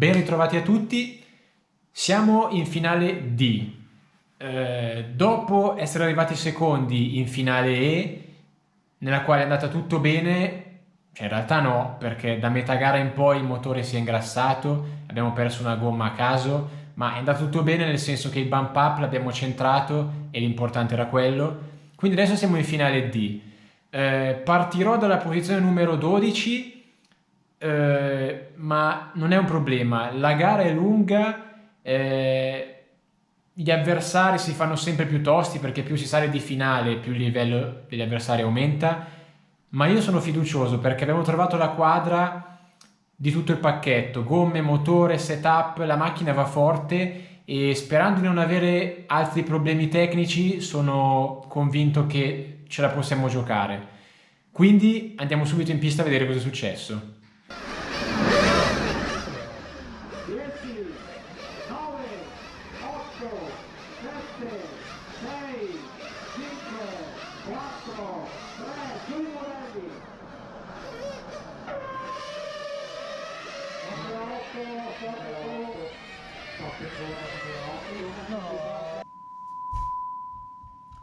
Ben ritrovati a tutti, siamo in finale D. Dopo essere arrivati secondi in finale E, nella quale è andata tutto bene, cioè in realtà no, perché da metà gara in poi il motore si è ingrassato, abbiamo perso una gomma a caso, ma è andato tutto bene nel senso che il bump up l'abbiamo centrato e l'importante era quello. Quindi adesso siamo in finale D. Partirò dalla posizione numero 12. Ma non è un problema, la gara è lunga, gli avversari si fanno sempre più tosti perché più si sale di finale più il livello degli avversari aumenta, ma io sono fiducioso perché abbiamo trovato la quadra di tutto il pacchetto, gomme, motore, setup, la macchina va forte e sperando di non avere altri problemi tecnici sono convinto che ce la possiamo giocare. Quindi andiamo subito in pista a vedere cosa è successo. 10, 9, 8, 7, 6, 5, 4, 3, sui modelli.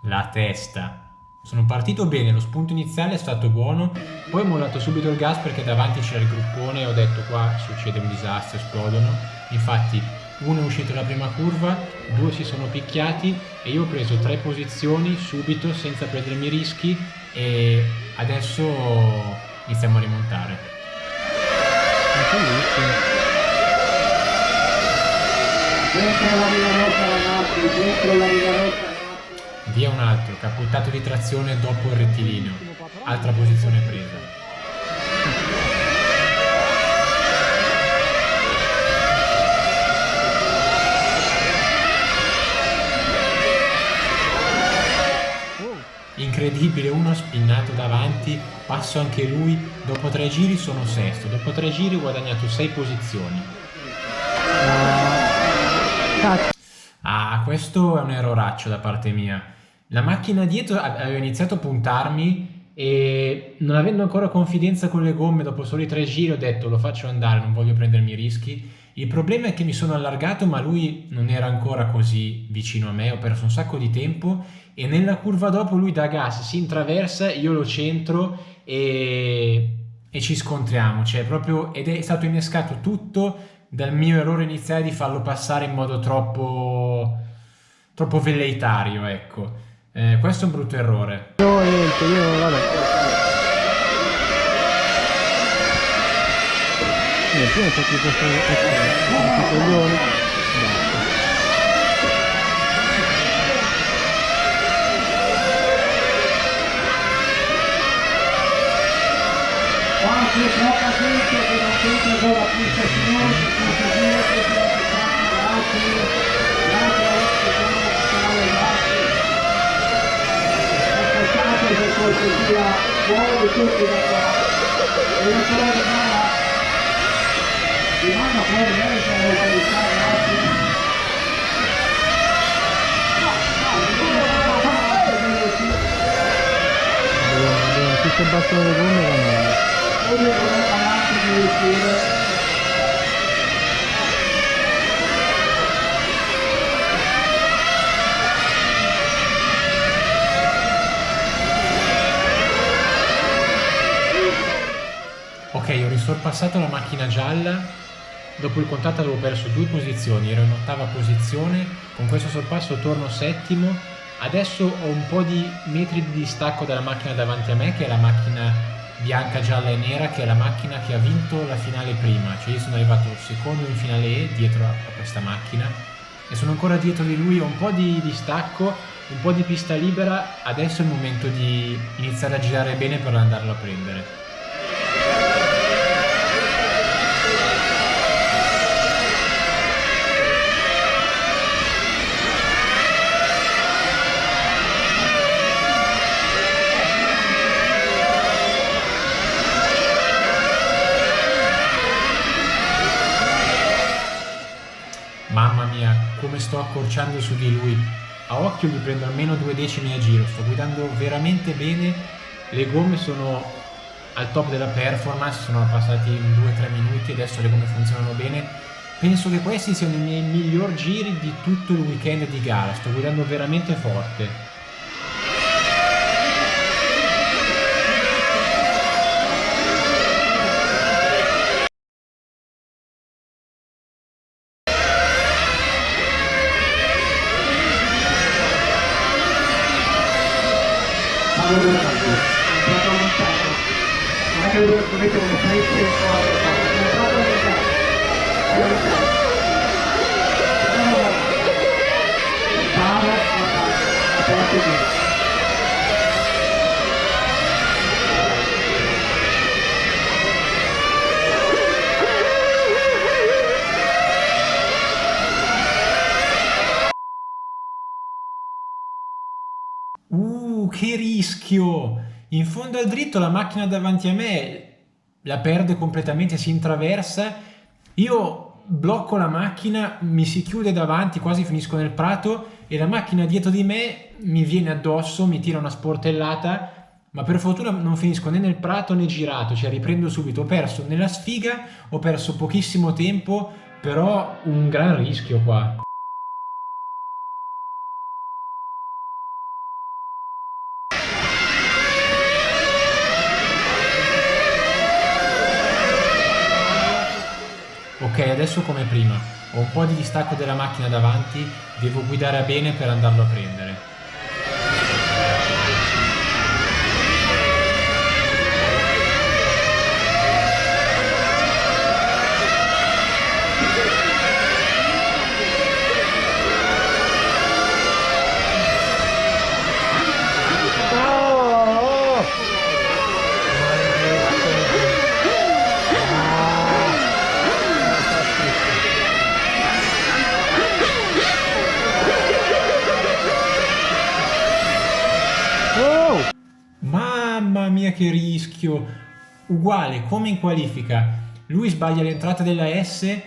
La testa. Sono partito bene, lo spunto iniziale è stato buono, poi ho mollato subito il gas perché davanti c'era il gruppone e ho detto qua succede un disastro, esplodono. Infatti uno è uscito dalla prima curva, due si sono picchiati e io ho preso 3 posizioni subito senza prendermi rischi e adesso iniziamo a rimontare. Dentro la rigarotta ragazzi, dentro la rigarotta. Via un altro, capottato di trazione dopo il rettilineo, altra posizione presa. Incredibile, uno ha spinnato davanti, passo anche lui, dopo 3 giri sono sesto, dopo 3 giri ho guadagnato 6 posizioni. Questo è un erroraccio da parte mia. La macchina dietro aveva iniziato a puntarmi e non avendo ancora confidenza con le gomme, dopo soli 3 giri ho detto lo faccio andare, non voglio prendermi rischi. Il problema è che mi sono allargato ma lui non era ancora così vicino a me, ho perso un sacco di tempo e nella curva dopo lui dà gas, si intraversa, io lo centro e ci scontriamo, cioè proprio, ed è stato innescato tutto dal mio errore iniziale di farlo passare in modo troppo velleitario, ecco. Questo è un brutto errore. Vabbè. Prima c'è qui questo coglione. Quanti poca gente che non sempre con la pista signori, per cortesia fuori tutti da qua e non solo rimane fuori lei per autorizzare ragazzi tutto il bastone di gomme va meglio o devono avanti di uscire. Ok, ho risorpassato la macchina gialla, dopo il contatto avevo perso 2 posizioni, ero in 8ª posizione, con questo sorpasso torno settimo, adesso ho un po' di metri di distacco dalla macchina davanti a me, che è la macchina bianca, gialla e nera, che è la macchina che ha vinto la finale prima, cioè io sono arrivato secondo in finale E dietro a questa macchina e sono ancora dietro di lui, ho un po' di distacco, un po' di pista libera, adesso è il momento di iniziare a girare bene per andarlo a prendere. Mamma mia, come sto accorciando su di lui. A occhio gli prendo almeno 2 decimi a giro, sto guidando veramente bene, le gomme sono al top della performance, sono passati in 2-3 minuti, adesso le gomme funzionano bene, penso che questi siano i miei miglior giri di tutto il weekend di gara, sto guidando veramente forte. Paolo Bernardo, entrato lontano, non è che dovete come paese entrato lontano. Paolo, aperto qui. Che rischio! In fondo al dritto la macchina davanti a me la perde completamente, si intraversa. Io blocco la macchina, mi si chiude davanti, quasi finisco nel prato e la macchina dietro di me mi viene addosso, mi tira una sportellata, ma per fortuna non finisco né nel prato né girato, cioè riprendo subito. Ho perso nella sfiga, ho perso pochissimo tempo, però un gran rischio qua. Ok, adesso come prima, ho un po' di distacco della macchina davanti, devo guidare bene per andarlo a prendere. Mamma mia che rischio! Uguale, come in qualifica. Lui sbaglia l'entrata della S,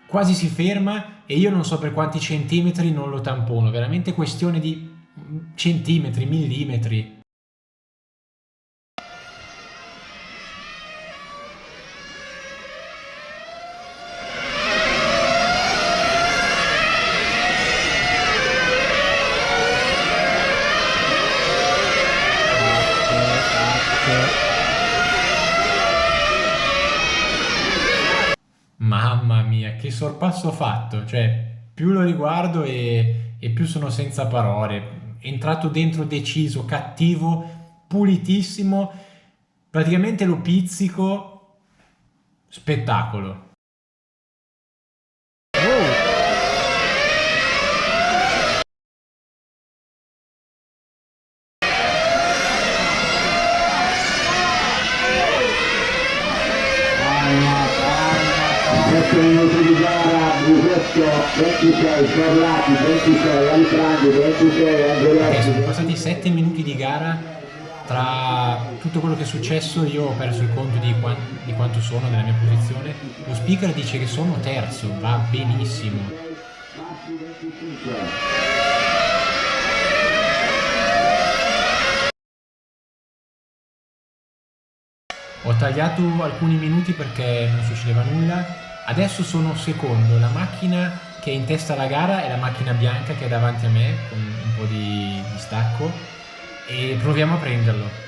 quasi si ferma e io non so per quanti centimetri non lo tampono. Veramente questione di centimetri, millimetri. Mamma mia, che sorpasso ho fatto! Cioè, più lo riguardo e più sono senza parole. È entrato dentro deciso, cattivo, pulitissimo. Praticamente lo pizzico. Spettacolo. Minuti di gara, Brusecchio 26, Scarlatti 26, Aliprandi 26, Ok, Angelotti. sono passati 7 minuti di gara. Tra tutto quello che è successo io ho perso il conto di quanto sono nella mia posizione. Lo speaker dice che sono terzo, va benissimo. Ho tagliato alcuni minuti perché non succedeva nulla. Adesso sono secondo. La macchina che è in testa alla gara è la macchina bianca che è davanti a me con un po' di distacco e proviamo a prenderlo.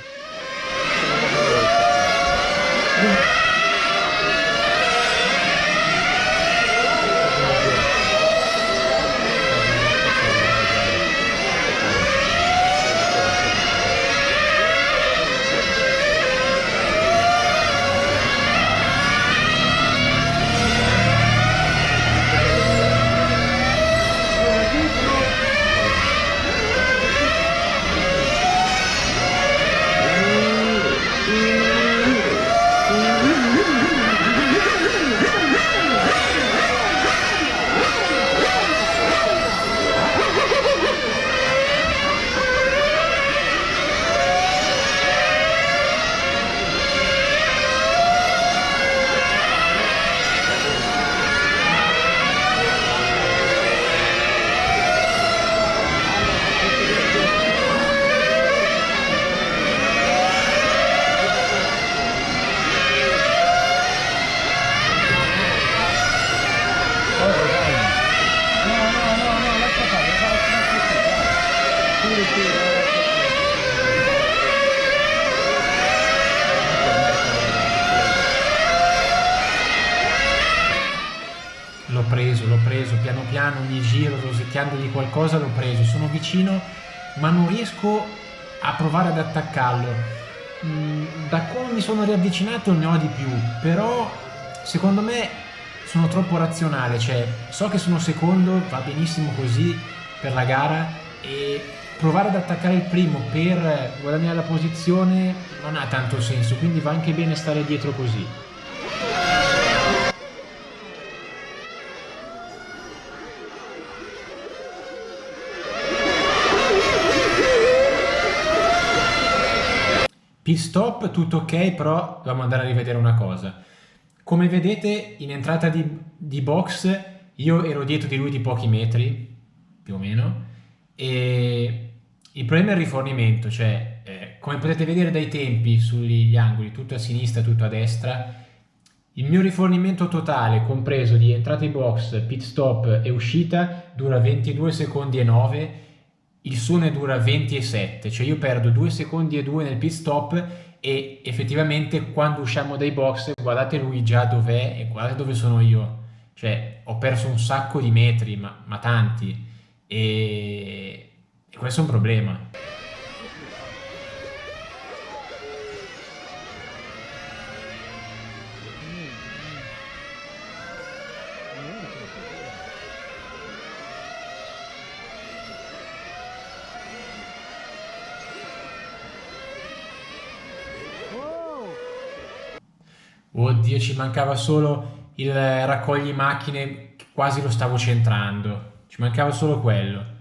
mano, gli giro, rosicchiandogli qualcosa, l'ho preso, sono vicino, ma non riesco a provare ad attaccarlo. Da come mi sono riavvicinato ne ho di più, però secondo me sono troppo razionale, cioè so che sono secondo, va benissimo così per la gara, e provare ad attaccare il primo per guadagnare la posizione non ha tanto senso, quindi va anche bene stare dietro così. Pit stop tutto ok, però dobbiamo andare a rivedere una cosa. Come vedete, in entrata di box io ero dietro di lui di pochi metri, più o meno, e il problema è il rifornimento, cioè come potete vedere dai tempi sugli angoli, tutto a sinistra, tutto a destra, il mio rifornimento totale, compreso di entrata in box, pit stop e uscita, dura 22 secondi e 9, il suo ne dura 20 e 7, cioè io perdo 2 secondi e 2 nel pit stop, e effettivamente quando usciamo dai box guardate lui già dov'è e guardate dove sono io, cioè ho perso un sacco di metri, ma tanti, e questo è un problema. Oddio, ci mancava solo il raccogli macchine, quasi lo stavo centrando, ci mancava solo quello.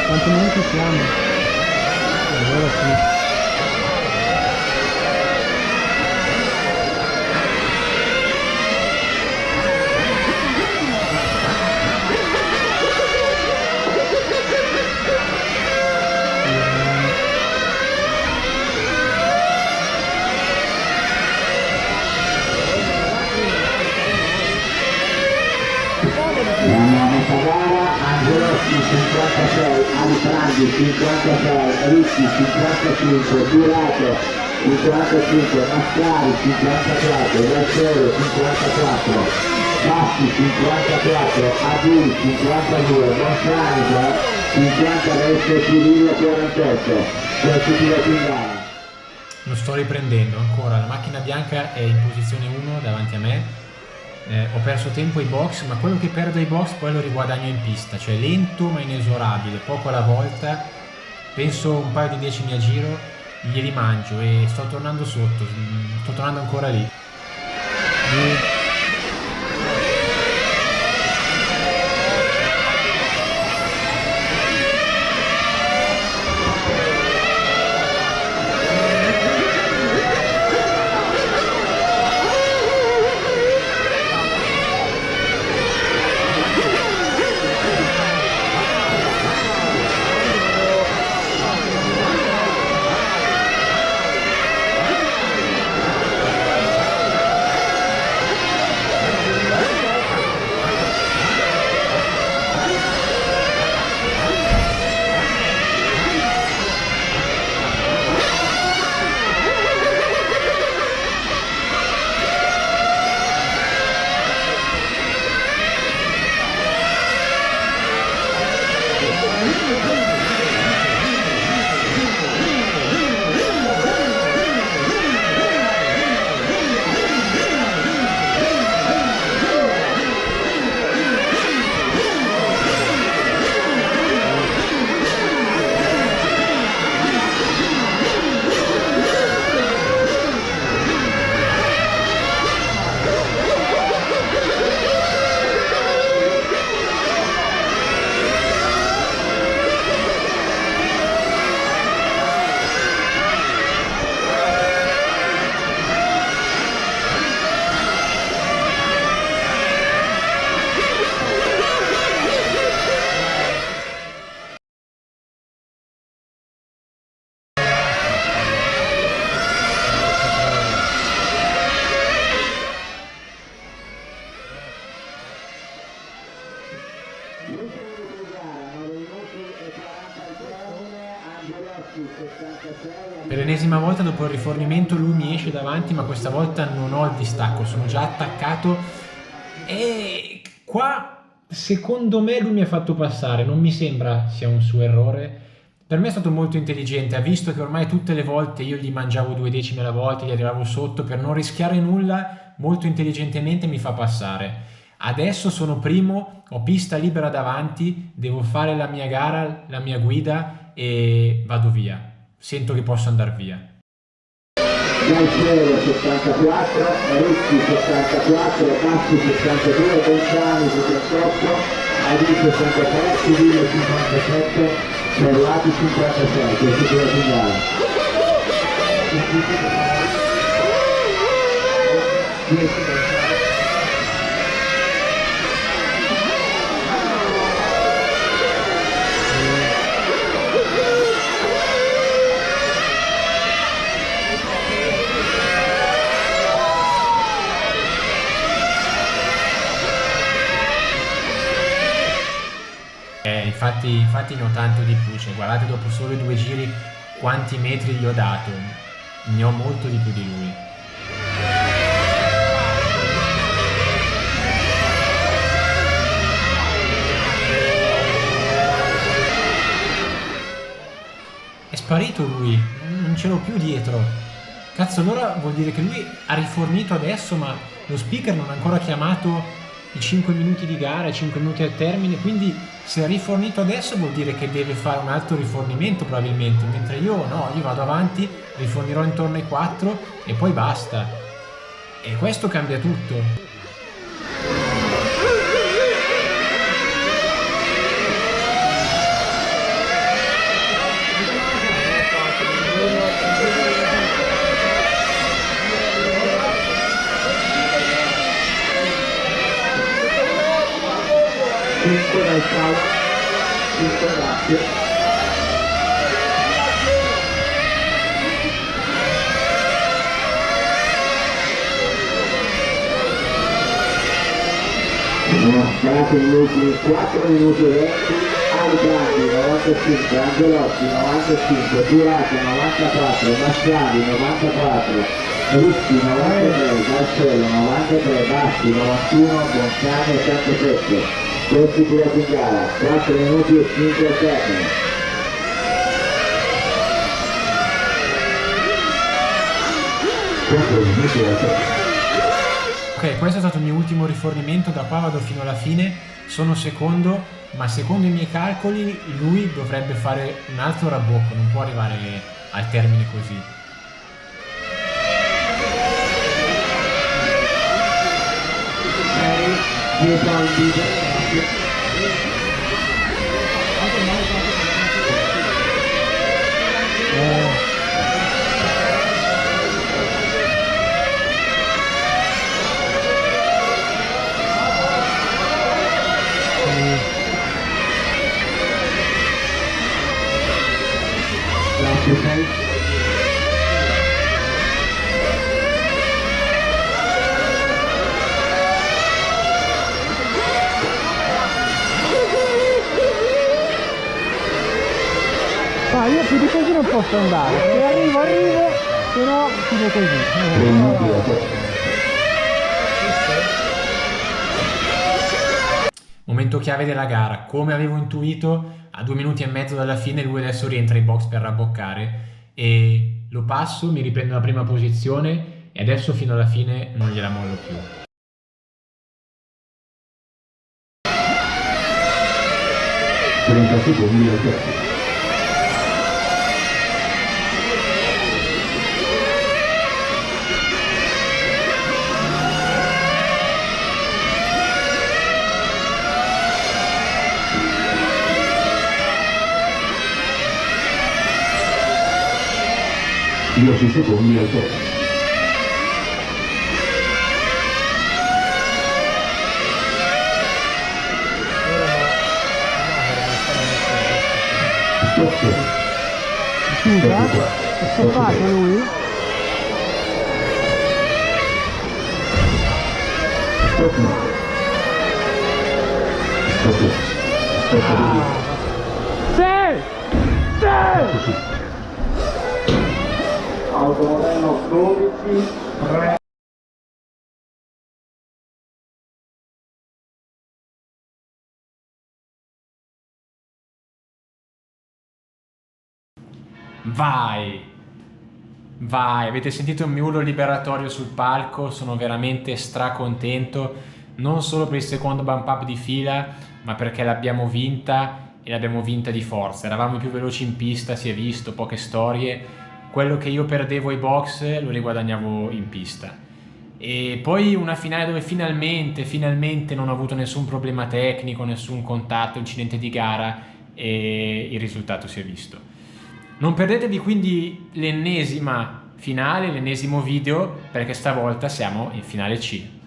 Quanti minuti siamo? Allora sì. Angelotti 56, Alifrandi 56, Ricci 55, Durato 55, Mascari 54, Graziolo 54, Bassi 54, Adil 52, Monsanto 50, Resto Cirillo 48, per tutti da Pingana. Lo sto riprendendo ancora, la macchina bianca è in posizione 1 davanti a me. Ho perso tempo ai box, ma quello che perdo ai box poi lo riguadagno in pista, cioè lento ma inesorabile, poco alla volta, penso un paio di decimi a giro, glieli mangio e sto tornando sotto, sto tornando ancora lì. Per l'ennesima volta dopo il rifornimento lui mi esce davanti, ma questa volta non ho il distacco, sono già attaccato e qua secondo me lui mi ha fatto passare, non mi sembra sia un suo errore. Per me è stato molto intelligente, ha visto che ormai tutte le volte io gli mangiavo 2 decimi alla volta, gli arrivavo sotto, per non rischiare nulla, molto intelligentemente mi fa passare. Adesso sono primo, ho pista libera davanti, devo fare la mia gara, la mia guida e vado via. Sento che posso andare via. Galciero 74, Ricci 74, Bassi 62, Bonciani 78, Adi 63, Civile 57, Ferrati 56, questo è quello di gara. Infatti ne ho tanto di più, cioè guardate dopo solo 2 giri quanti metri gli ho dato, ne ho molto di più di lui. È sparito lui, non ce l'ho più dietro. Cazzo, allora vuol dire che lui ha rifornito adesso, ma lo speaker non ha ancora chiamato i 5 minuti di gara, i 5 minuti al termine, quindi se ha rifornito adesso vuol dire che deve fare un altro rifornimento probabilmente, mentre io no, io vado avanti, rifornirò intorno ai 4 e poi basta. E questo cambia tutto. Cinque dal calo, 5 grazie. Grazie minuti, 4 minuti e 20, Albrandi 95, Angelotti 95, Turati 94, Massari 94, Ricci 93, Marcello 93, Bassi 91, Bonciani 87. Questi tirati in gara, 4 minuti e 5 al termine. Ok, questo è stato il mio ultimo rifornimento, da qua vado fino alla fine, sono secondo, ma secondo i miei calcoli lui dovrebbe fare un altro rabbocco, non può arrivare al termine così. Dietro al leader. Ma io più di così non posso andare, se arrivo, se no fino così. Momento chiave della gara, come avevo intuito, a 2 minuti e mezzo dalla fine lui adesso rientra in box per rabboccare e lo passo, mi riprendo la prima posizione e adesso fino alla fine non gliela mollo più. Io ci secondi al termine. Scusa, è stoppato lui? Stop. Sì! Sì! Automodello 12, 3. Vai! Vai, avete sentito il mio urlo liberatorio sul palco? Sono veramente stracontento, non solo per il secondo bump up di fila, ma perché l'abbiamo vinta e l'abbiamo vinta di forza. Eravamo i più veloci in pista, si è visto, poche storie. Quello che io perdevo ai box lo riguadagnavo in pista. E poi una finale dove finalmente non ho avuto nessun problema tecnico, nessun contatto, incidente di gara e il risultato si è visto. Non perdetevi quindi l'ennesima finale, l'ennesimo video, perché stavolta siamo in finale C.